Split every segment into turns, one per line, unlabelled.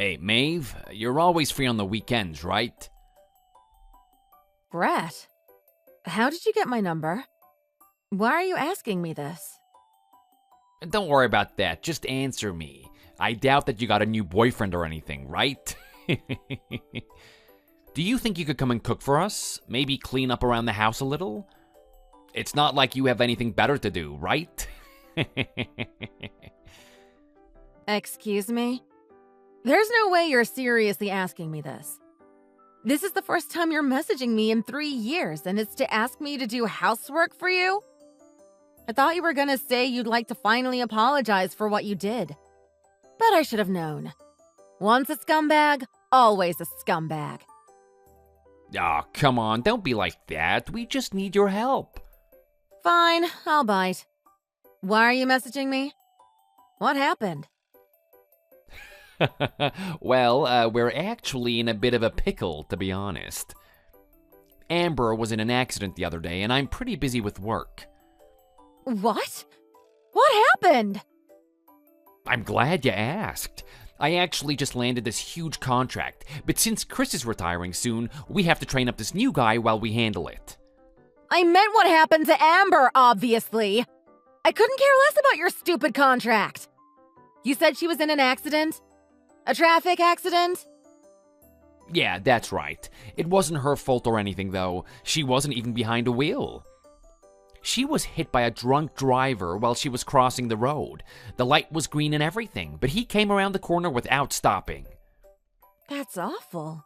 Hey, Maeve, you're always free on the weekends, right?
Brett, how did you get my number? Why are you asking me this?
Don't worry about that, just answer me. I doubt that you got a new boyfriend or anything, right? Do you think you could come and cook for us? Maybe clean up around the house a little? It's not like you have anything better to do, right?
Excuse me? There's no way you're seriously asking me this. This is the first time you're messaging me in 3 years, and it's to ask me to do housework for you? I thought you were gonna say you'd like to finally apologize for what you did. But I should have known. Once a scumbag, always a scumbag.
Aw, come on, don't be like that. We just need your help.
Fine, I'll bite. Why are you messaging me? What happened?
Well, we're actually in a bit of a pickle, to be honest. Amber was in an accident the other day, and I'm pretty busy with work.
What? What happened?
I'm glad you asked. I actually just landed this huge contract, but since Chris is retiring soon, we have to train up this new guy while we handle it.
I meant what happened to Amber, obviously. I couldn't care less about your stupid contract. You said she was in an accident? A traffic accident?
Yeah, that's right. It wasn't her fault or anything, though. She wasn't even behind a wheel. She was hit by a drunk driver while she was crossing the road. The light was green and everything, but he came around the corner without stopping.
That's awful.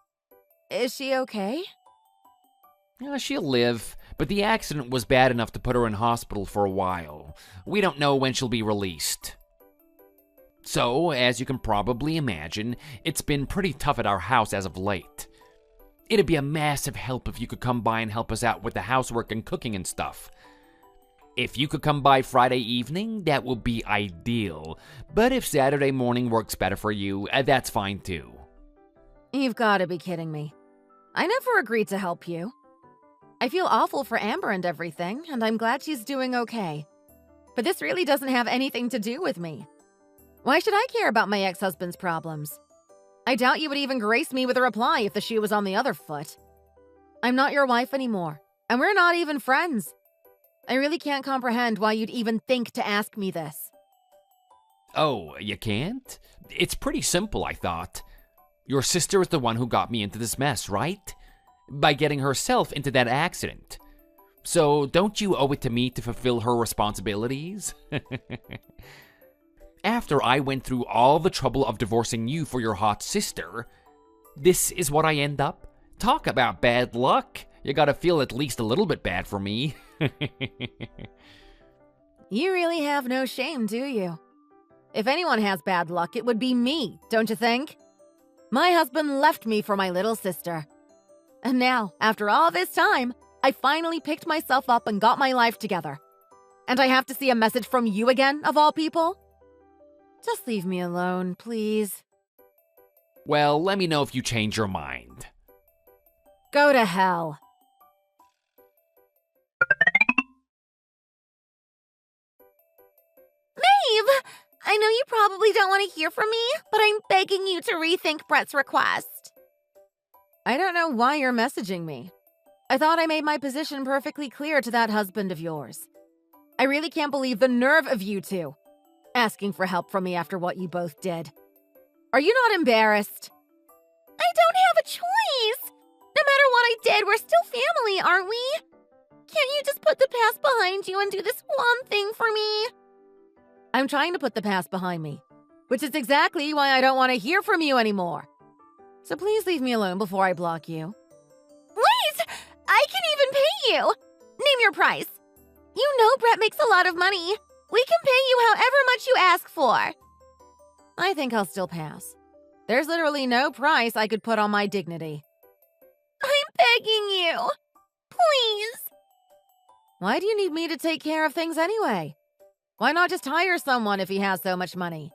Is she okay?
She'll live, but the accident was bad enough to put her in hospital for a while. We don't know when she'll be released. So, as you can probably imagine, it's been pretty tough at our house as of late. It'd be a massive help if you could come by and help us out with the housework and cooking and stuff. If you could come by Friday evening, that would be ideal. But if Saturday morning works better for you, that's fine too.
You've got to be kidding me. I never agreed to help you. I feel awful for Amber and everything, and I'm glad she's doing okay. But this really doesn't have anything to do with me. Why should I care about my ex-husband's problems? I doubt you would even grace me with a reply if the shoe was on the other foot. I'm not your wife anymore, and we're not even friends. I really can't comprehend why you'd even think to ask me this.
Oh, you can't? It's pretty simple, I thought. Your sister is the one who got me into this mess, right? By getting herself into that accident. So don't you owe it to me to fulfill her responsibilities? After I went through all the trouble of divorcing you for your hot sister, this is what I end up? Talk about bad luck. You gotta feel at least a little bit bad for me.
You really have no shame, do you? If anyone has bad luck, it would be me, don't you think? My husband left me for my little sister. And now, after all this time, I finally picked myself up and got my life together. And I have to see a message from you again, of all people? Just leave me alone, please.
Well, let me know if you change your mind.
Go to hell.
Maeve! I know you probably don't want to hear from me, but I'm begging you to rethink Brett's request.
I don't know why you're messaging me. I thought I made my position perfectly clear to that husband of yours. I really can't believe the nerve of you two. Asking for help from me after what you both did. Are you not embarrassed?
I don't have a choice. No matter what I did, we're still family, aren't we? Can't you just put the past behind you and do this one thing for me?
I'm trying to put the past behind me, which is exactly why I don't want to hear from you anymore. So please leave me alone before I block you.
Wait! I can even pay you! Name your price. You know Brett makes a lot of money. We can pay you however much you ask for.
I think I'll still pass. There's literally no price I could put on my dignity.
I'm begging you. Please.
Why do you need me to take care of things anyway? Why not just hire someone if he has so much money?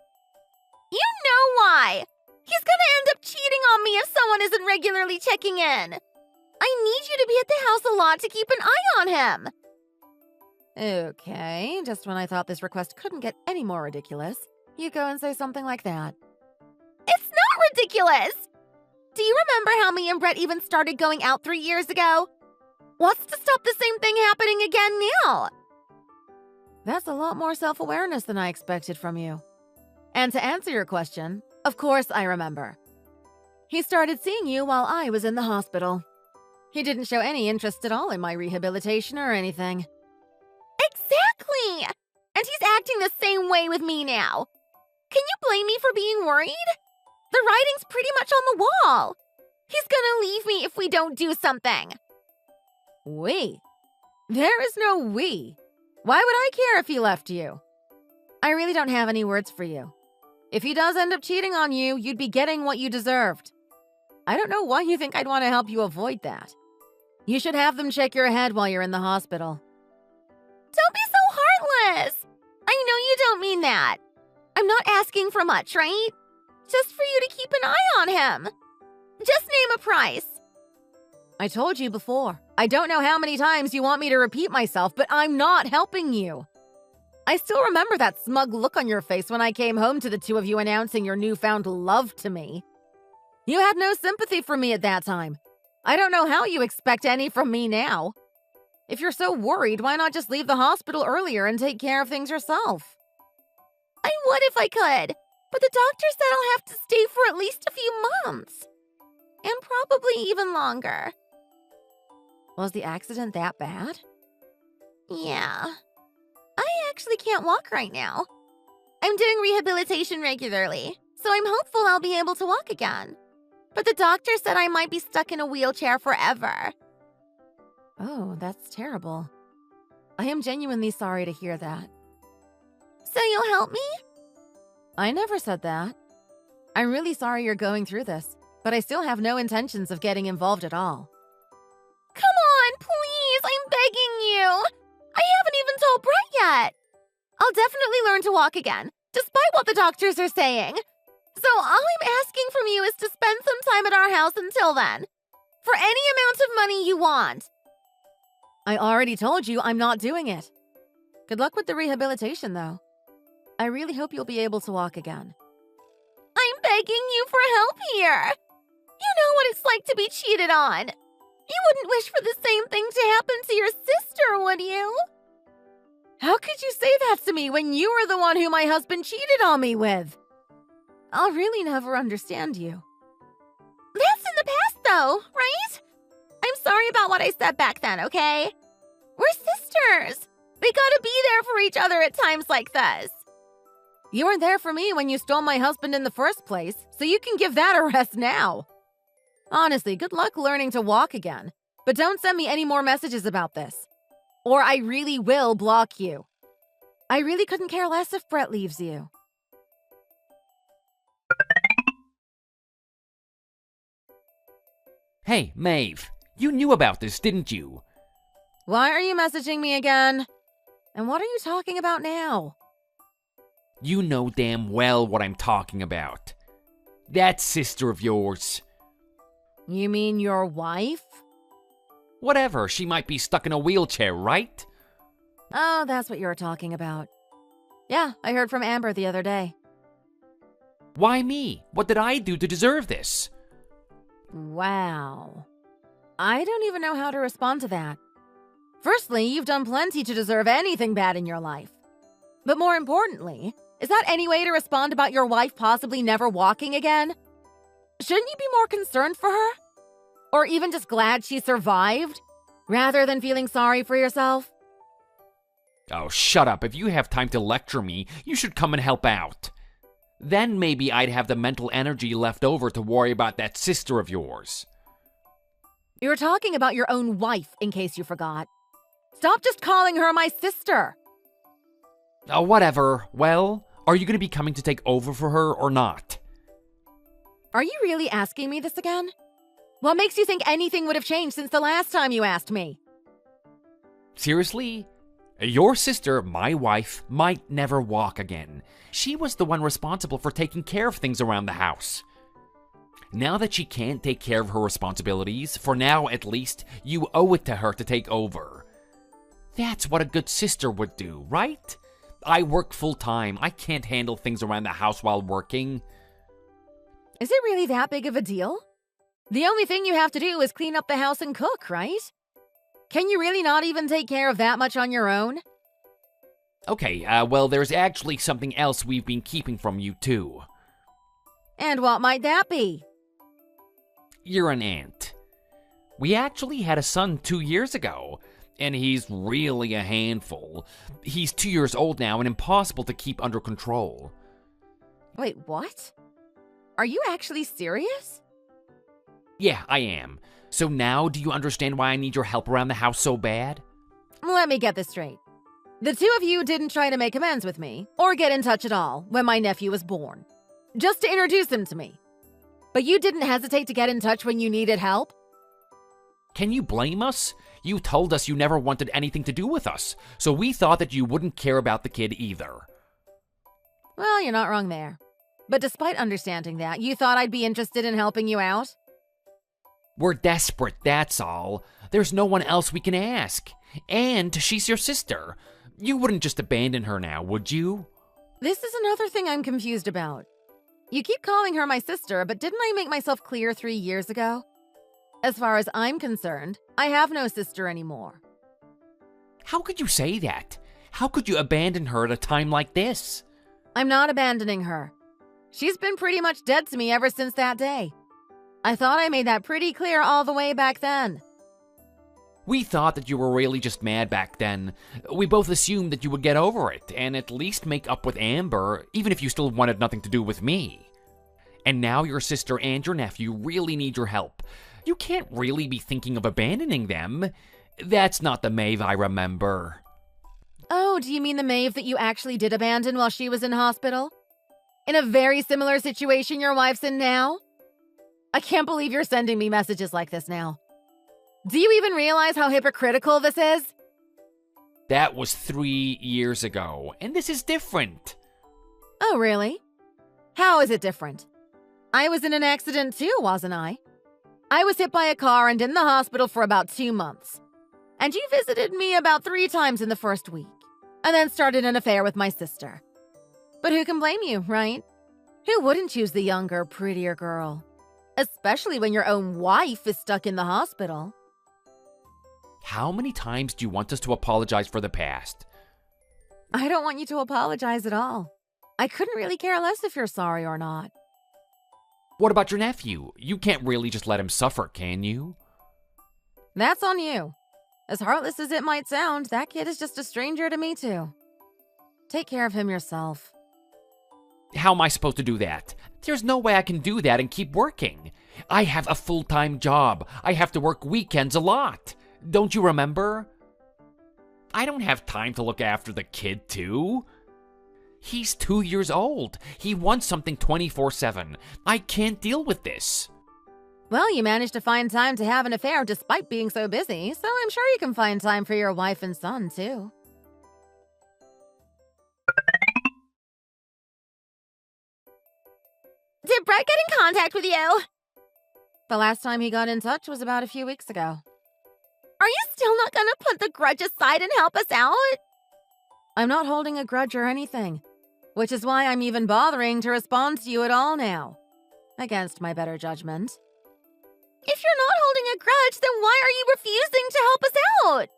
You know why. He's gonna end up cheating on me if someone isn't regularly checking in. I need you to be at the house a lot to keep an eye on him.
Okay, just when I thought this request couldn't get any more ridiculous, you go and say something like that.
It's not ridiculous! Do you remember how me and Brett even started going out 3 years ago? What's to stop the same thing happening again now?
That's a lot more self-awareness than I expected from you. And to answer your question, of course I remember. He started seeing you while I was in the hospital. He didn't show any interest at all in my rehabilitation or anything.
Exactly! And he's acting the same way with me now. Can you blame me for being worried? The writing's pretty much on the wall. He's gonna leave me if we don't do something.
We? There is no we. Why would I care if he left you? I really don't have any words for you. If he does end up cheating on you, you'd be getting what you deserved. I don't know why you think I'd want to help you avoid that. You should have them check your head while you're in the hospital.
Don't be so heartless. I know you don't mean that. I'm not asking for much, right? Just for you to keep an eye on him. Just name a price.
I told you before. I don't know how many times you want me to repeat myself, but I'm not helping you. I still remember that smug look on your face when I came home to the two of you announcing your newfound love to me. You had no sympathy for me at that time. I don't know how you expect any from me now. If you're so worried, why not just leave the hospital earlier and take care of things yourself?
I would if I could, but the doctor said I'll have to stay for at least a few months. And probably even longer.
Was the accident that bad?
Yeah. I actually can't walk right now. I'm doing rehabilitation regularly, so I'm hopeful I'll be able to walk again. But the doctor said I might be stuck in a wheelchair forever.
Oh, that's terrible. I am genuinely sorry to hear that.
So you'll help me?
I never said that. I'm really sorry you're going through this, but I still have no intentions of getting involved at all.
Come on, please, I'm begging you. I haven't even told Brett yet. I'll definitely learn to walk again, despite what the doctors are saying. So all I'm asking from you is to spend some time at our house until then. For any amount of money you want.
I already told you I'm not doing it. Good luck with the rehabilitation, though. I really hope you'll be able to walk again.
I'm begging you for help here. You know what it's like to be cheated on. You wouldn't wish for the same thing to happen to your sister, would you?
How could you say that to me when you were the one who my husband cheated on me with? I'll really never understand you.
That's in the past, though, right? I'm sorry about what I said back then, okay? We're sisters. We gotta be there for each other at times like this.
You weren't there for me when you stole my husband in the first place, so you can give that a rest now. Honestly, good luck learning to walk again. But don't send me any more messages about this. Or I really will block you. I really couldn't care less if Brett leaves you.
Hey, Maeve, you knew about this, didn't you?
Why are you messaging me again? And what are you talking about now?
You know damn well what I'm talking about. That sister of yours.
You mean your wife?
Whatever, she might be stuck in a wheelchair, right?
Oh, that's what you're talking about. Yeah, I heard from Amber the other day.
Why me? What did I do to deserve this?
Wow. I don't even know how to respond to that. Firstly, you've done plenty to deserve anything bad in your life. But more importantly, is that any way to respond about your wife possibly never walking again? Shouldn't you be more concerned for her? Or even just glad she survived, rather than feeling sorry for yourself?
Oh, shut up. If you have time to lecture me, you should come and help out. Then maybe I'd have the mental energy left over to worry about that sister of yours.
You're talking about your own wife, in case you forgot. Stop just calling her my sister.
Oh, whatever. Well, are you going to be coming to take over for her or not?
Are you really asking me this again? What makes you think anything would have changed since the last time you asked me?
Seriously? Your sister, my wife, might never walk again. She was the one responsible for taking care of things around the house. Now that she can't take care of her responsibilities, for now at least, you owe it to her to take over. That's what a good sister would do, right? I work full-time. I can't handle things around the house while working.
Is it really that big of a deal? The only thing you have to do is clean up the house and cook, right? Can you really not even take care of that much on your own?
Okay, well, there's actually something else we've been keeping from you, too.
And what might that be?
You're an aunt. We actually had a son 2 years ago, and he's really a handful. He's 2 years old now and impossible to keep under control.
Wait, what? Are you actually serious?
Yeah, I am. So now do you understand why I need your help around the house so bad?
Let me get this straight. The two of you didn't try to make amends with me, or get in touch at all, when my nephew was born. Just to introduce him to me. But you didn't hesitate to get in touch when you needed help?
Can you blame us? You told us you never wanted anything to do with us, so we thought that you wouldn't care about the kid either.
Well, you're not wrong there. But despite understanding that, you thought I'd be interested in helping you out?
We're desperate, that's all. There's no one else we can ask. And she's your sister. You wouldn't just abandon her now, would you?
This is another thing I'm confused about. You keep calling her my sister, but didn't I make myself clear 3 years ago? As far as I'm concerned, I have no sister anymore.
How could you say that? How could you abandon her at a time like this?
I'm not abandoning her. She's been pretty much dead to me ever since that day. I thought I made that pretty clear all the way back then.
We thought that you were really just mad back then. We both assumed that you would get over it and at least make up with Amber, even if you still wanted nothing to do with me. And now your sister and your nephew really need your help. You can't really be thinking of abandoning them. That's not the Maeve I remember.
Oh, do you mean the Maeve that you actually did abandon while she was in hospital? In a very similar situation your wife's in now? I can't believe you're sending me messages like this now. Do you even realize how hypocritical this is?
That was 3 years ago, and this is different.
Oh, really? How is it different? I was in an accident too, wasn't I? I was hit by a car and in the hospital for about 2 months. And you visited me about 3 times in the first week, and then started an affair with my sister. But who can blame you, right? Who wouldn't choose the younger, prettier girl? Especially when your own wife is stuck in the hospital.
How many times do you want us to apologize for the past?
I don't want you to apologize at all. I couldn't really care less if you're sorry or not.
What about your nephew? You can't really just let him suffer, can you?
That's on you. As heartless as it might sound, that kid is just a stranger to me too. Take care of him yourself.
How am I supposed to do that? There's no way I can do that and keep working. I have a full-time job. I have to work weekends a lot. Don't you remember? I don't have time to look after the kid, too. He's 2 years old. He wants something 24/7. I can't deal with this.
Well, you managed to find time to have an affair despite being so busy, so I'm sure you can find time for your wife and son, too.
Did Brett get in contact with you?
The last time he got in touch was about a few weeks ago.
Are you still not gonna put the grudge aside and help us out?
I'm not holding a grudge or anything, which is why I'm even bothering to respond to you at all now, against my better judgment.
If you're not holding a grudge, then why are you refusing to help us out?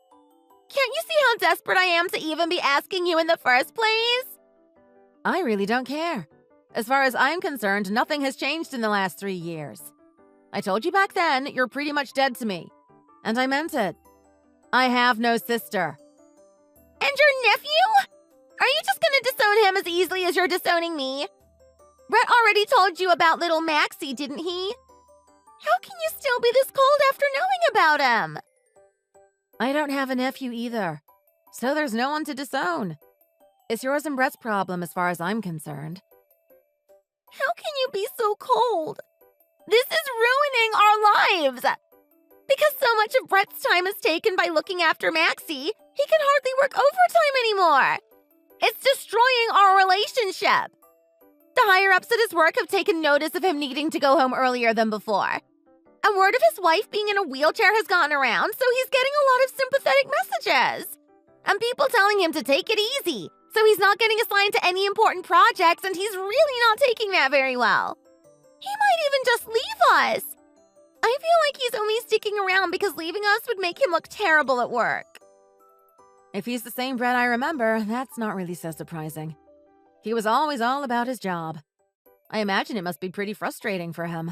Can't you see how desperate I am to even be asking you in the first place?
I really don't care. As far as I'm concerned, nothing has changed in the last 3 years. I told you back then you're pretty much dead to me. And I meant it. I have no sister.
And your nephew? Are you just gonna disown him as easily as you're disowning me? Brett already told you about little Maxie, didn't he? How can you still be this cold after knowing about him?
I don't have a nephew either, so there's no one to disown. It's yours and Brett's problem as far as I'm concerned.
How can you be so cold? This is ruining our lives! Because so much of Brett's time is taken by looking after Maxie, he can hardly work overtime anymore. It's destroying our relationship. The higher-ups at his work have taken notice of him needing to go home earlier than before. A word of his wife being in a wheelchair has gotten around, so he's getting a lot of sympathetic messages. And people telling him to take it easy, so he's not getting assigned to any important projects, and he's really not taking that very well. He might boss. I feel like he's only sticking around because leaving us would make him look terrible at work.
If he's the same Brett I remember, that's not really so surprising. He was always all about his job. I imagine it must be pretty frustrating for him.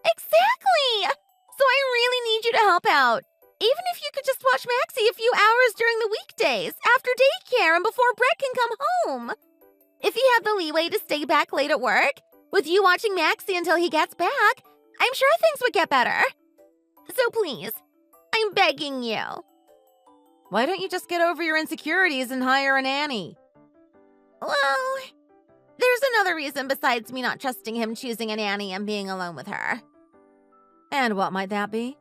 Exactly! So I really need you to help out. Even if you could just watch Maxie a few hours during the weekdays, after daycare and before Brett can come home. If he had the leeway to stay back late at work, with you watching Maxie until he gets back, I'm sure things would get better. So please, I'm begging you.
Why don't you just get over your insecurities and hire a nanny?
Well, there's another reason besides me not trusting him choosing a nanny and being alone with her.
And what might that be?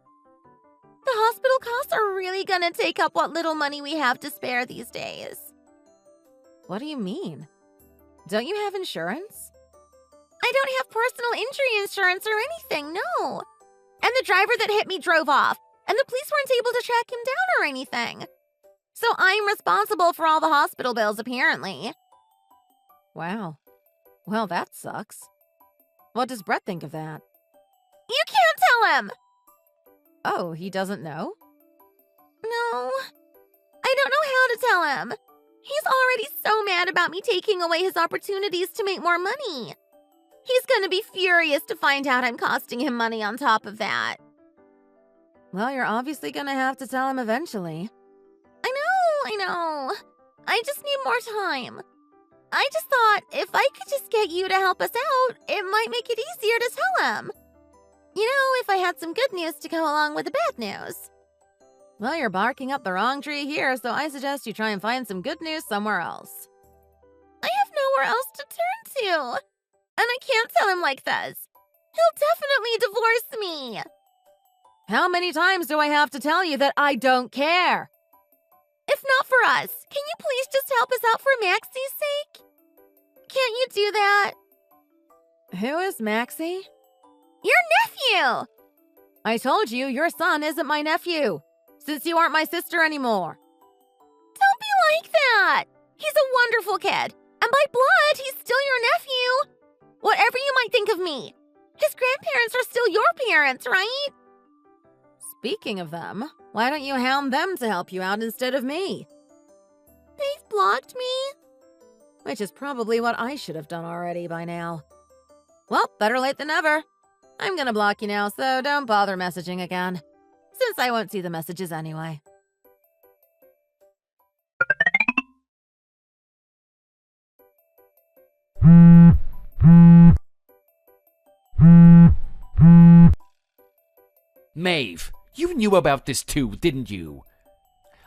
The hospital costs are really gonna take up what little money we have to spare these days.
What do you mean? Don't you have insurance?
I don't have personal injury insurance or anything, no. And the driver that hit me drove off, and the police weren't able to track him down or anything. So I'm responsible for all the hospital bills, apparently.
Wow. Well, that sucks. What does Brett think of that?
You can't tell him!
Oh, he doesn't know?
No. I don't know how to tell him. He's already so mad about me taking away his opportunities to make more money. He's gonna be furious to find out I'm costing him money on top of that.
Well, you're obviously gonna have to tell him eventually.
I know. I just need more time. I just thought if I could just get you to help us out, it might make it easier to tell him. You know, if I had some good news to go along with the bad news.
Well, you're barking up the wrong tree here, so I suggest you try and find some good news somewhere else.
I have nowhere else to turn to. And I can't tell him like this. He'll definitely divorce me.
How many times do I have to tell you that I don't care?
If not for us, can you please just help us out for Maxie's sake? Can't you do that?
Who is Maxie?
Your nephew!
I told you your son isn't my nephew, since you aren't my sister anymore.
Don't be like that! He's a wonderful kid, and by blood, he's still your nephew. Whatever you might think of me, his grandparents are still your parents, right?
Speaking of them, why don't you hound them to help you out instead of me?
They've blocked me.
Which is probably what I should have done already by now. Well, better late than never. I'm gonna block you now, so don't bother messaging again, since I won't see the messages anyway.
Maeve, you knew about this too, didn't you?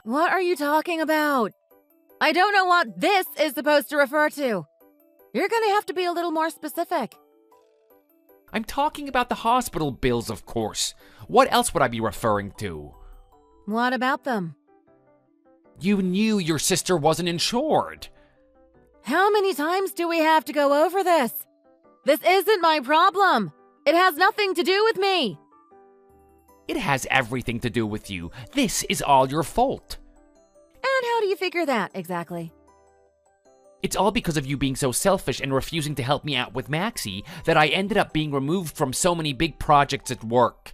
What are you talking about? I don't know what this is supposed to refer to. You're gonna have to be a little more specific.
I'm talking about the hospital bills, of course. What else would I be referring to?
What about them?
You knew your sister wasn't insured.
How many times do we have to go over this? This isn't my problem. It has nothing to do with me.
It has everything to do with you. This is all your fault.
And how do you figure that, exactly?
It's all because of you being so selfish and refusing to help me out with Maxie that I ended up being removed from so many big projects at work.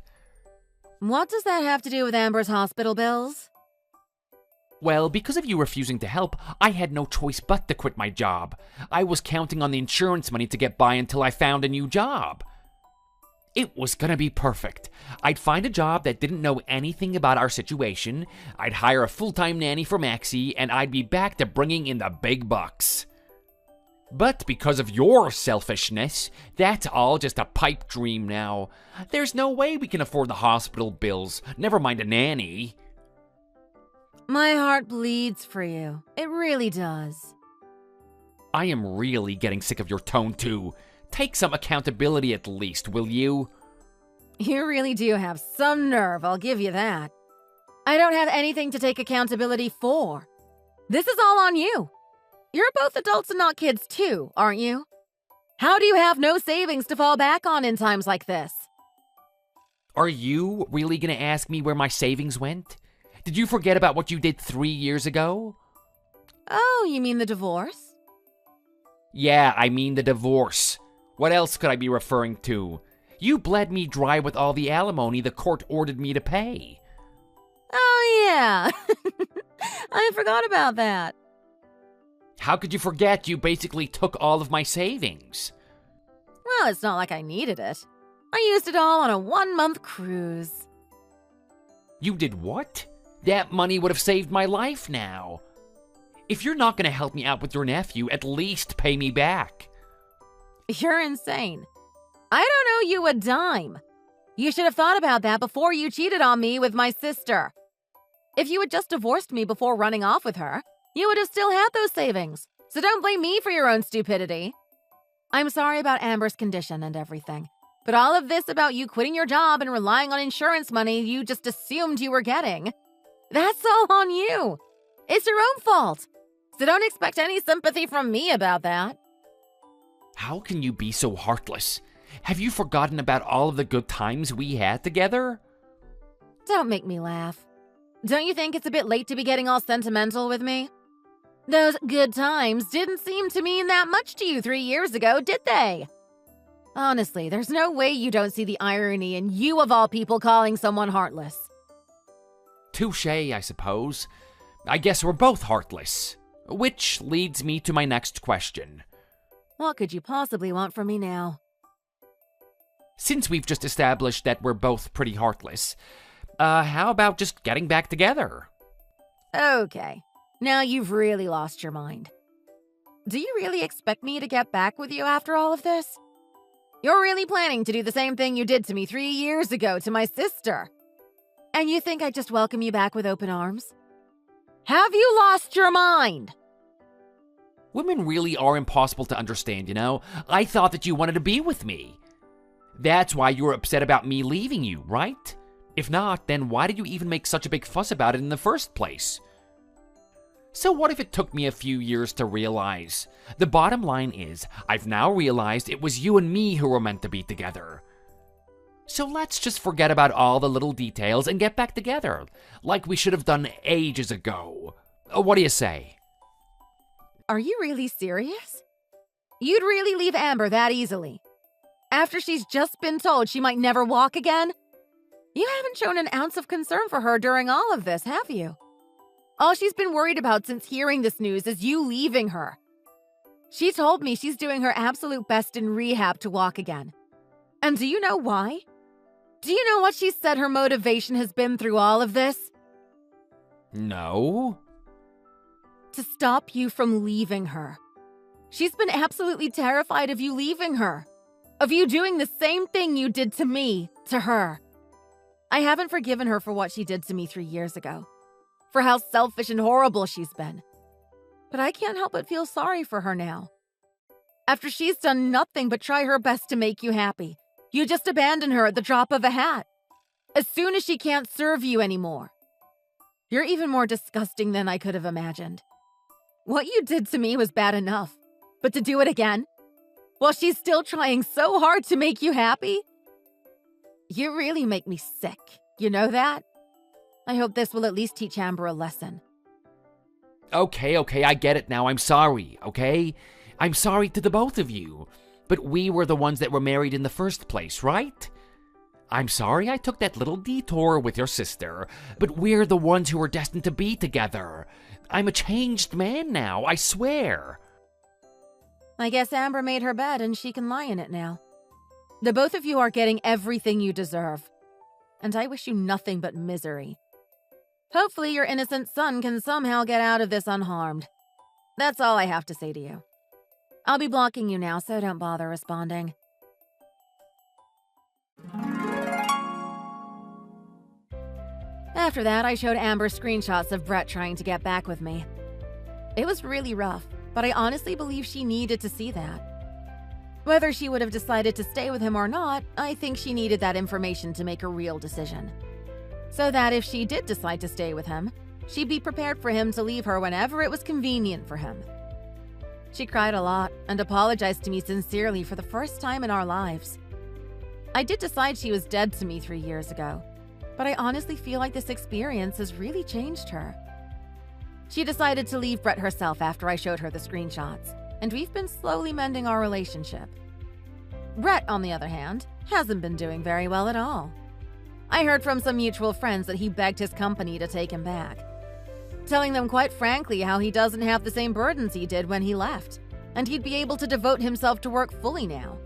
What does that have to do with Amber's hospital bills?
Well, because of you refusing to help, I had no choice but to quit my job. I was counting on the insurance money to get by until I found a new job. It was gonna be perfect. I'd find a job that didn't know anything about our situation, I'd hire a full-time nanny for Maxie, and I'd be back to bringing in the big bucks. But because of your selfishness, that's all just a pipe dream now. There's no way we can afford the hospital bills, never mind a nanny.
My heart bleeds for you. It really does.
I am really getting sick of your tone too. Take some accountability at least, will you?
You really do have some nerve, I'll give you that. I don't have anything to take accountability for. This is all on you. You're both adults and not kids too, aren't you? How do you have no savings to fall back on in times like this?
Are you really gonna ask me where my savings went? Did you forget about what you did 3 years ago?
Oh, you mean the divorce?
Yeah, I mean the divorce. What else could I be referring to? You bled me dry with all the alimony the court ordered me to pay.
Oh, yeah. I forgot about that.
How could you forget? You basically took all of my savings.
Well, it's not like I needed it. I used it all on a 1-month cruise.
You did what? That money would have saved my life now. If you're not going to help me out with your nephew, at least pay me back.
You're insane. I don't owe you a dime. You should have thought about that before you cheated on me with my sister. If you had just divorced me before running off with her, you would have still had those savings. So don't blame me for your own stupidity. I'm sorry about Amber's condition and everything. But all of this about you quitting your job and relying on insurance money you just assumed you were getting, that's all on you. It's your own fault. So don't expect any sympathy from me about that.
How can you be so heartless? Have you forgotten about all of the good times we had together?
Don't make me laugh. Don't you think it's a bit late to be getting all sentimental with me? Those good times didn't seem to mean that much to you 3 years ago, did they? Honestly, there's no way you don't see the irony in you of all people calling someone heartless.
Touché, I suppose. I guess we're both heartless. Which leads me to my next question.
What could you possibly want from me now?
Since we've just established that we're both pretty heartless, how about just getting back together?
Okay, now you've really lost your mind. Do you really expect me to get back with you after all of this? You're really planning to do the same thing you did to me 3 years ago to my sister. And you think I'd just welcome you back with open arms? Have you lost your mind?
Women really are impossible to understand, you know? I thought that you wanted to be with me. That's why you were upset about me leaving you, right? If not, then why did you even make such a big fuss about it in the first place? So what if it took me a few years to realize? The bottom line is, I've now realized it was you and me who were meant to be together. So let's just forget about all the little details and get back together, like we should have done ages ago. What do you say?
Are you really serious? You'd really leave Amber that easily? After she's just been told she might never walk again? You haven't shown an ounce of concern for her during all of this, have you? All she's been worried about since hearing this news is you leaving her. She told me she's doing her absolute best in rehab to walk again. And do you know why? Do you know what she said her motivation has been through all of this?
No.
To stop you from leaving her. She's been absolutely terrified of you leaving her. Of you doing the same thing you did to me, to her. I haven't forgiven her for what she did to me 3 years ago. For how selfish and horrible she's been. But I can't help but feel sorry for her now. After she's done nothing but try her best to make you happy, you just abandon her at the drop of a hat. As soon as she can't serve you anymore. You're even more disgusting than I could have imagined. What you did to me was bad enough. But to do it again? While she's still trying so hard to make you happy? You really make me sick. You know that? I hope this will at least teach Amber a lesson.
Okay, I get it now. I'm sorry, okay? I'm sorry to the both of you. But we were the ones that were married in the first place, right? I'm sorry I took that little detour with your sister, but we're the ones who were destined to be together. I'm a changed man now, I swear.
I guess Amber made her bed and she can lie in it now. The both of you are getting everything you deserve. And I wish you nothing but misery. Hopefully your innocent son can somehow get out of this unharmed. That's all I have to say to you. I'll be blocking you now, so don't bother responding. After that, I showed Amber screenshots of Brett trying to get back with me. It was really rough, but I honestly believe she needed to see that. Whether she would have decided to stay with him or not, I think she needed that information to make a real decision. So that if she did decide to stay with him, she'd be prepared for him to leave her whenever it was convenient for him. She cried a lot and apologized to me sincerely for the first time in our lives. I did decide she was dead to me 3 years ago, but I honestly feel like this experience has really changed her. She decided to leave Brett herself after I showed her the screenshots, and we've been slowly mending our relationship. Brett, on the other hand, hasn't been doing very well at all. I heard from some mutual friends that he begged his company to take him back, telling them quite frankly how he doesn't have the same burdens he did when he left, and he'd be able to devote himself to work fully now.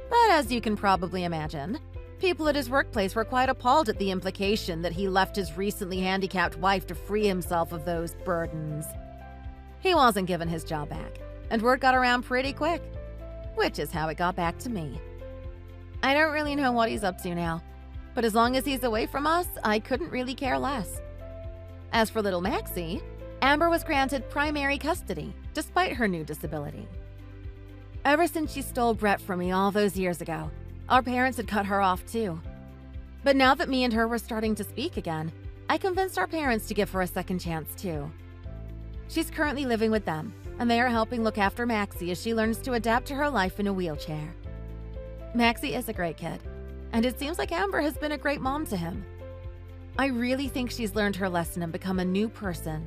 But as you can probably imagine, people at his workplace were quite appalled at the implication that he left his recently handicapped wife to free himself of those burdens. He wasn't given his job back, and word got around pretty quick, which is how it got back to me. I don't really know what he's up to now, but as long as he's away from us, I couldn't really care less. As for little Maxie, Amber was granted primary custody, despite her new disability. Ever since she stole Brett from me all those years ago, our parents had cut her off too. But now that me and her were starting to speak again, I convinced our parents to give her a second chance too. She's currently living with them, and they are helping look after Maxie as she learns to adapt to her life in a wheelchair. Maxie is a great kid, and it seems like Amber has been a great mom to him. I really think she's learned her lesson and become a new person